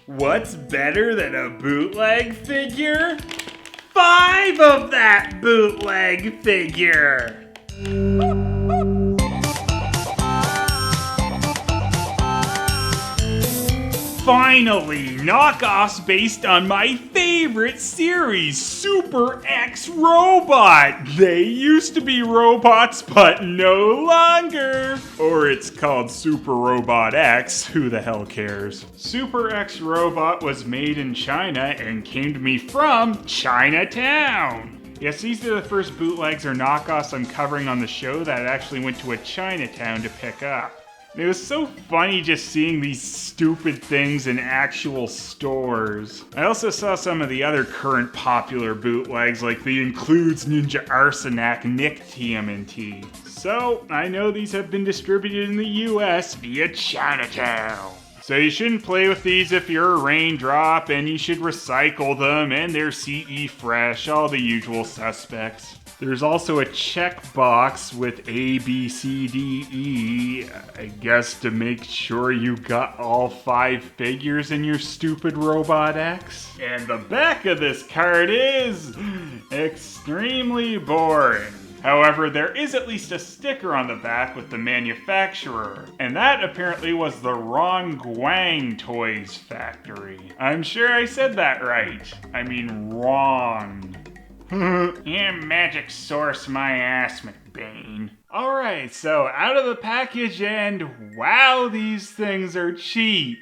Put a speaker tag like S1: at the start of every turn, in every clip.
S1: What's better than a bootleg figure? 5 of that bootleg figure! Finally, knockoffs based on my favorite series, Super X Robot. They used to be robots, but no longer. Or it's called Super Robot X, who the hell cares? Super X Robot was made in China and came to me from Chinatown. Yes, these are the first bootlegs or knockoffs I'm covering on the show that I actually went to a Chinatown to pick up. It was so funny just seeing these stupid things in actual stores. I also saw some of the other current popular bootlegs, like the Includes Ninja Arsenac Nick TMNT. So, I know these have been distributed in the US via Chinatown. So you shouldn't play with these if you're a raindrop, and you should recycle them, and they're CE fresh, all the usual suspects. There's also a checkbox with A, B, C, D, E, I guess to make sure you got all 5 figures in your stupid Robot X. And the back of this card is extremely boring. However, there is at least a sticker on the back with the manufacturer, and that apparently was the Ron Guang Toys factory. I'm sure I said that right. I mean wrong. Yeah, magic source my ass, McBain. Alright, so out of the package, and wow, these things are cheap.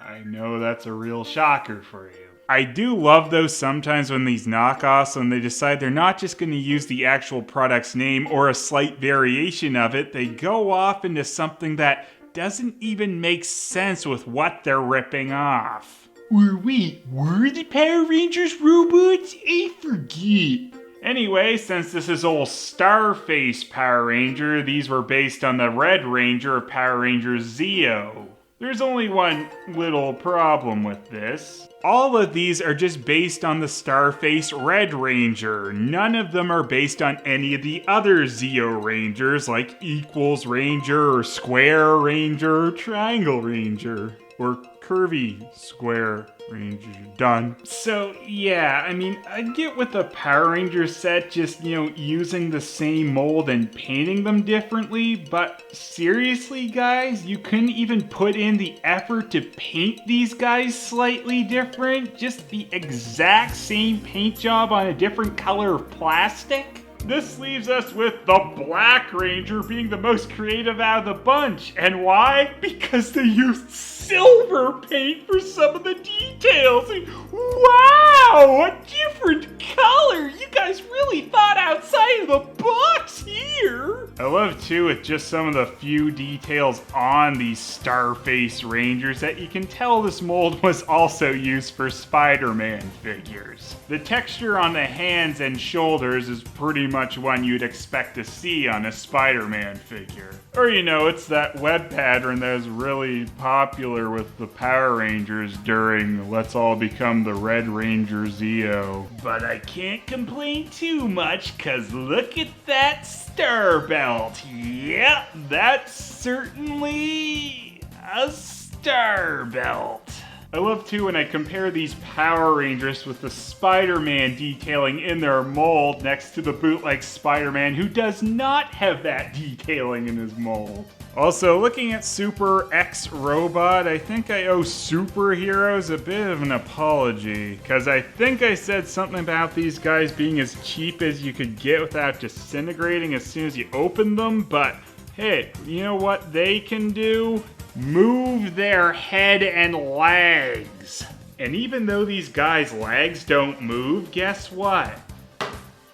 S1: I know that's a real shocker for you. I do love those sometimes when these knockoffs, when they decide they're not just going to use the actual product's name or a slight variation of it, they go off into something that doesn't even make sense with what they're ripping off. Or wait, were the Power Rangers robots? I forget. Anyway, since this is old Starface Power Ranger, these were based on the Red Ranger of Power Rangers Zeo. There's only one little problem with this. All of these are just based on the Starface Red Ranger. None of them are based on any of the other Zeo Rangers, like Equals Ranger, or Square Ranger, or Triangle Ranger, or Curvy Square Ranger. Done. So yeah, I mean, I get with the Power Rangers set just, using the same mold and painting them differently, but seriously guys, you couldn't even put in the effort to paint these guys slightly different? Just the exact same paint job on a different color of plastic? This leaves us with the Black Ranger being the most creative out of the bunch. And why? Because they used silver paint for some of the details. Wow, a different color. You guys really thought outside of the box here. I love too with just some of the few details on these Starface Rangers that you can tell this mold was also used for Spider-Man figures. The texture on the hands and shoulders is pretty much one you'd expect to see on a Spider-Man figure. Or it's that web pattern that was really popular with the Power Rangers during Let's All Become the Red Ranger Zeo. But I can't complain too much, cause look at that star belt. Yep, that's certainly a star belt. I love too when I compare these Power Rangers with the Spider-Man detailing in their mold next to the bootleg Spider-Man, who does not have that detailing in his mold. Also, looking at Super X Robot, I think I owe Superheroes a bit of an apology, because I think I said something about these guys being as cheap as you could get without disintegrating as soon as you open them, but hey, you know what they can do? Move their head and legs. And even though these guys' legs don't move, guess what?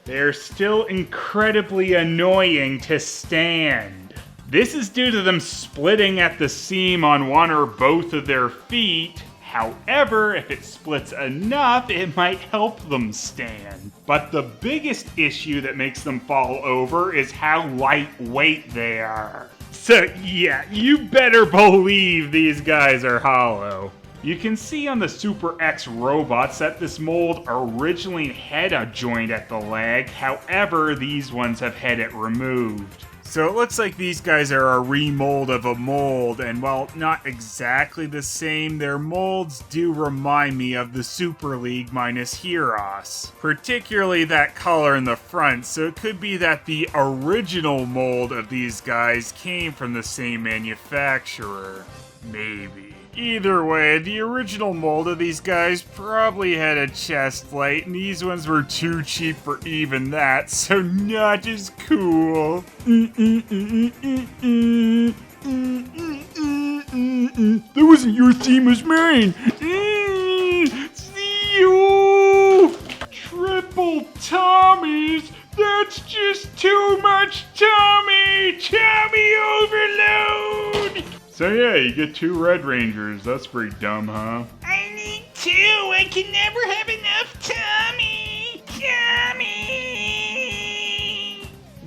S1: They're still incredibly annoying to stand. This is due to them splitting at the seam on one or both of their feet. However, if it splits enough, it might help them stand. But the biggest issue that makes them fall over is how lightweight they are. So yeah, you better believe these guys are hollow. You can see on the Super X robots that this mold originally had a joint at the leg, however, these ones have had it removed. So it looks like these guys are a remold of a mold, and while not exactly the same, their molds do remind me of the Super League minus Heroes. Particularly that color in the front, so it could be that the original mold of these guys came from the same manufacturer. Maybe. Either way, the original mold of these guys probably had a chest plate, and these ones were too cheap for even that, so not as cool. That wasn't your theme, it was mine. Zeo! Triple Tommies? That's just too much Tommy! Tommy overload! So yeah, you get 2 Red Rangers. That's pretty dumb, huh?
S2: I need 2. I can never have enough Tommy. Tommy.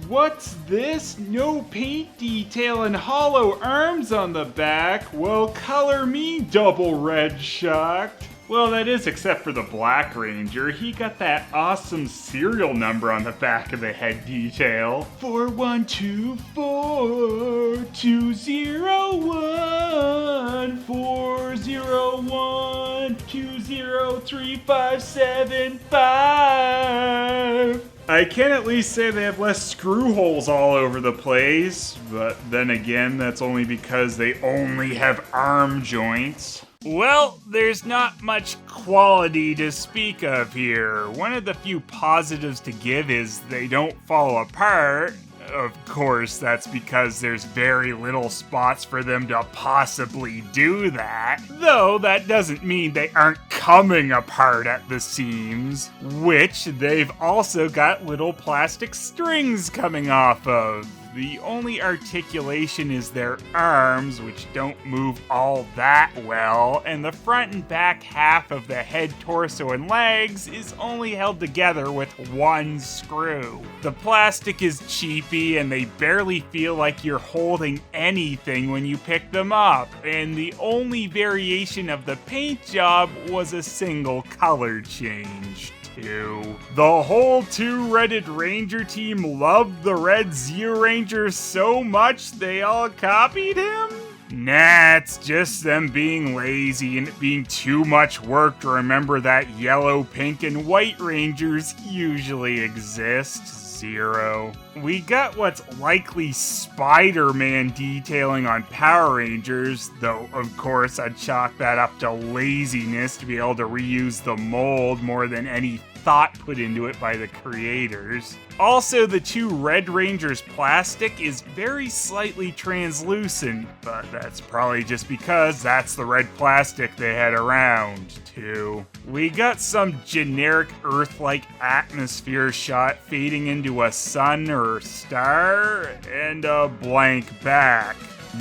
S1: What's this? No paint detail and hollow arms on the back? Well, color me double red shocked. Well, that is except for the Black Ranger. He got that awesome serial number on the back of the head detail. 4124 201 401 203575. I can at least say they have less screw holes all over the place, but then again, that's only because they only have arm joints. Well, there's not much quality to speak of here. One of the few positives to give is they don't fall apart. Of course, that's because there's very little spots for them to possibly do that. Though that doesn't mean they aren't coming apart at the seams, which they've also got little plastic strings coming off of. The only articulation is their arms, which don't move all that well, and the front and back half of the head, torso, and legs is only held together with 1 screw. The plastic is cheapy, and they barely feel like you're holding anything when you pick them up, and the only variation of the paint job was a single color change. The whole 2-Redded Ranger team loved the Red Zeo Ranger so much they all copied him? Nah, it's just them being lazy and it being too much work to remember that yellow, pink, and white Rangers usually exist. 0. We got what's likely Spider-Man detailing on Power Rangers, though of course I'd chalk that up to laziness to be able to reuse the mold more than any thought put into it by the creators. Also, the 2 Red Rangers plastic is very slightly translucent, but that's probably just because that's the red plastic they had around, too. We got some generic Earth-like atmosphere shot fading into a sun or star, and a blank back.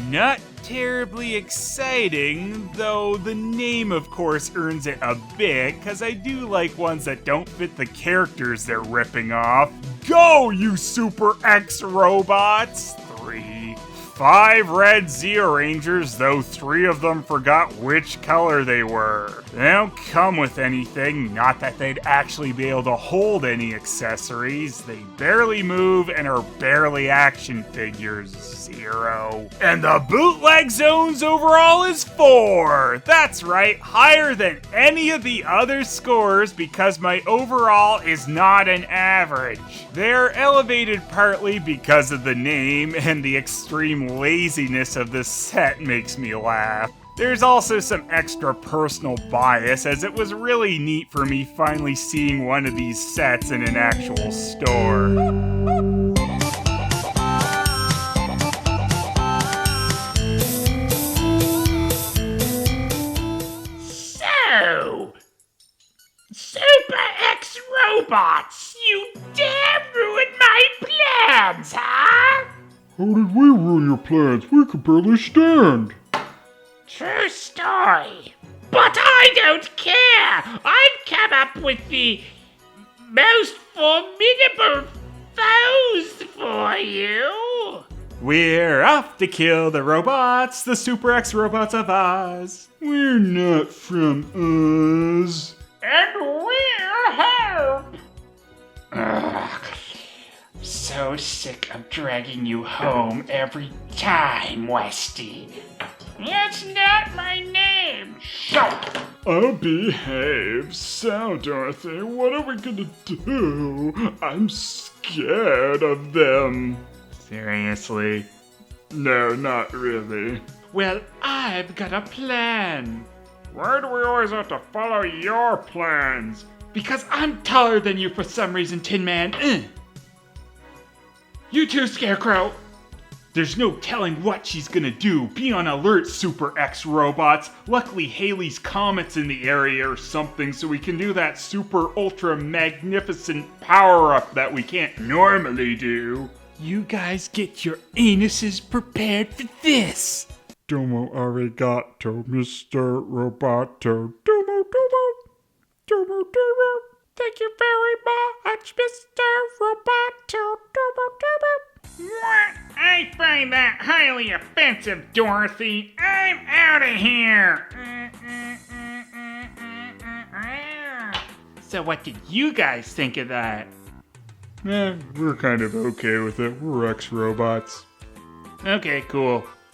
S1: Not terribly exciting, though the name of course earns it a bit, cause I do like ones that don't fit the characters they're ripping off. Go, you Super X robots! 3. 5 Red Zeo Rangers, though 3 of them forgot which color they were. They don't come with anything, not that they'd actually be able to hold any accessories. They barely move and are barely action figures. 0. And the bootleg zones overall is 4. That's right, higher than any of the other scores because my overall is not an average. They're elevated partly because of the name, and the extreme laziness of this set makes me laugh. There's also some extra personal bias, as it was really neat for me finally seeing one of these sets in an actual store.
S2: So, Super X Robots, you dare ruin my plans, huh?
S3: How did we ruin your plans? We could barely stand.
S2: True story. But I don't care! I've come up with the most formidable foes for you!
S1: We're off to kill the robots, the Super X robots of Oz.
S3: We're not from Oz.
S2: And we'll help! Ugh. So so sick of dragging you home every time, Westy. That's not my name. Shut.
S3: I'll behave. So, Dorothy, what are we gonna do? I'm scared of them.
S1: Seriously?
S3: No, not really.
S1: Well, I've got a plan.
S3: Why do we always have to follow your plans?
S1: Because I'm taller than you for some reason, Tin Man. You too, Scarecrow. There's no telling what she's gonna do. Be on alert, Super X robots. Luckily, Haley's Comet's in the area or something, so we can do that super ultra magnificent power-up that we can't normally do. You guys get your anuses prepared for this.
S3: Domo arigato, Mr. Roboto. Domo, domo. Domo, domo.
S1: Thank you very much, Mr. Roboto. Domo, domo.
S2: What? I find that highly offensive, Dorothy. I'm out of here.
S1: So what did you guys think of that?
S3: We're kind of okay with it. We're X-Robots.
S1: Okay, cool.